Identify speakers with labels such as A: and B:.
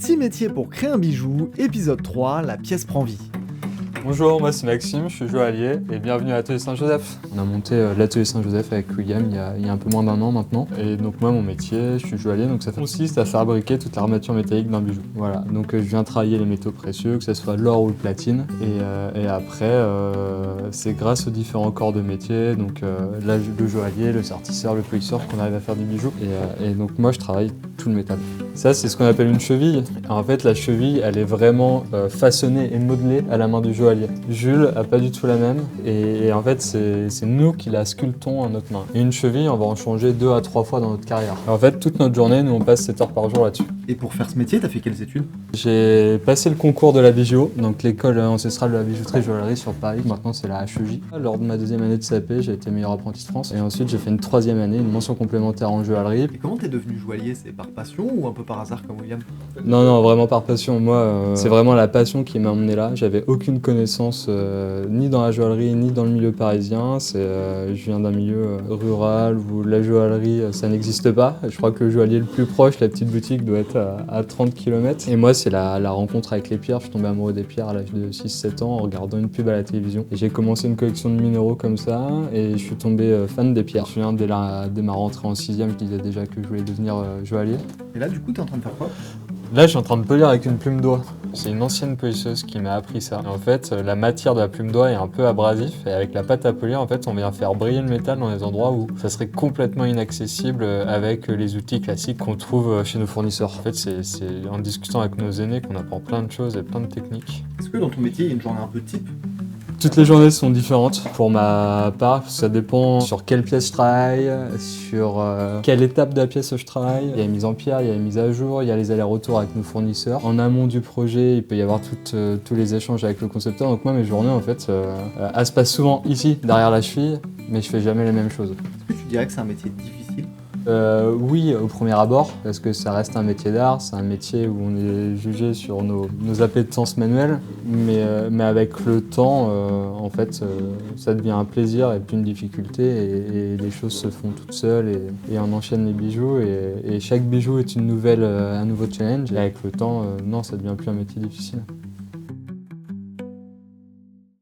A: 6 métiers pour créer un bijou, épisode 3, la pièce prend vie.
B: Bonjour, moi c'est Maxime, je suis joaillier et bienvenue à l'Atelier Saint-Joseph. On a monté l'Atelier Saint-Joseph avec William il y a un peu moins d'un an maintenant. Et donc moi mon métier, je suis joaillier, donc ça consiste à fabriquer toute l'armature métallique d'un bijou. Voilà, donc je viens travailler les métaux précieux, que ce soit l'or ou le platine. Et après, c'est grâce aux différents corps de métier, donc là, le joaillier, le sertisseur, le polisseur, qu'on arrive à faire des bijoux. Et donc moi je travaille tout le métal. Ça c'est ce qu'on appelle une cheville. En fait la cheville elle est vraiment façonnée et modelée à la main du joaillier. Jules a pas du tout la même et en fait c'est nous qui la sculptons à notre main. Et une cheville on va en changer 2 à 3 fois dans notre carrière. En fait toute notre journée nous on passe 7 heures par jour là-dessus.
A: Et pour faire ce métier, t'as fait quelles études?
B: J'ai passé le concours de la Bijou, donc l'école ancestrale de la bijouterie et joaillerie sur Paris, maintenant c'est la HEJ. Lors de ma deuxième année de CAP, j'ai été meilleur apprenti de France et ensuite j'ai fait une troisième année, une mention complémentaire en joaillerie.
A: Et comment t'es devenu joaillier? C'est par passion ou un peu par hasard comme William?
B: Non, vraiment par passion. Moi, c'est vraiment la passion qui m'a emmené là. J'avais aucune connaissance ni dans la joaillerie ni dans le milieu parisien. Je viens d'un milieu rural où la joaillerie, ça n'existe pas. Je crois que le joaillier le plus proche, la petite boutique, doit être à 30 km. Et moi, c'est la rencontre avec les pierres. Je suis tombé amoureux des pierres à l'âge de 6-7 ans en regardant une pub à la télévision. Et j'ai commencé une collection de minéraux comme ça et je suis tombé fan des pierres. Je me souviens dès ma rentrée en 6e, je disais déjà que je voulais devenir joaillier.
A: Et là, du coup, t'es en train de faire quoi?
B: Là, je suis en train de polir avec une plume d'oie. C'est une ancienne polisseuse qui m'a appris ça. En fait, la matière de la plume d'oie est un peu abrasif et avec la pâte à polir, en fait, on vient faire briller le métal dans des endroits où ça serait complètement inaccessible avec les outils classiques qu'on trouve chez nos fournisseurs. En fait, c'est en discutant avec nos aînés qu'on apprend plein de choses et plein de techniques.
A: Est-ce que dans ton métier, il y a une journée un peu type?
B: Toutes les journées sont différentes. Pour ma part, ça dépend sur quelle pièce je travaille, sur quelle étape de la pièce je travaille. Il y a la mise en pierre, il y a la mise à jour, il y a les allers-retours avec nos fournisseurs. En amont du projet, il peut y avoir tous les échanges avec le concepteur. Donc moi, mes journées, en fait, elles se passent souvent ici, derrière la cheville, mais je fais jamais les mêmes choses.
A: Est-ce que tu dirais que c'est un métier difficile?
B: Oui, au premier abord, parce que ça reste un métier d'art, c'est un métier où on est jugé sur nos appétences manuelles, mais avec le temps, en fait, ça devient un plaisir et plus une difficulté, et les choses se font toutes seules, et on enchaîne les bijoux, et chaque bijou est un nouveau challenge, et avec le temps, non, ça devient plus un métier difficile.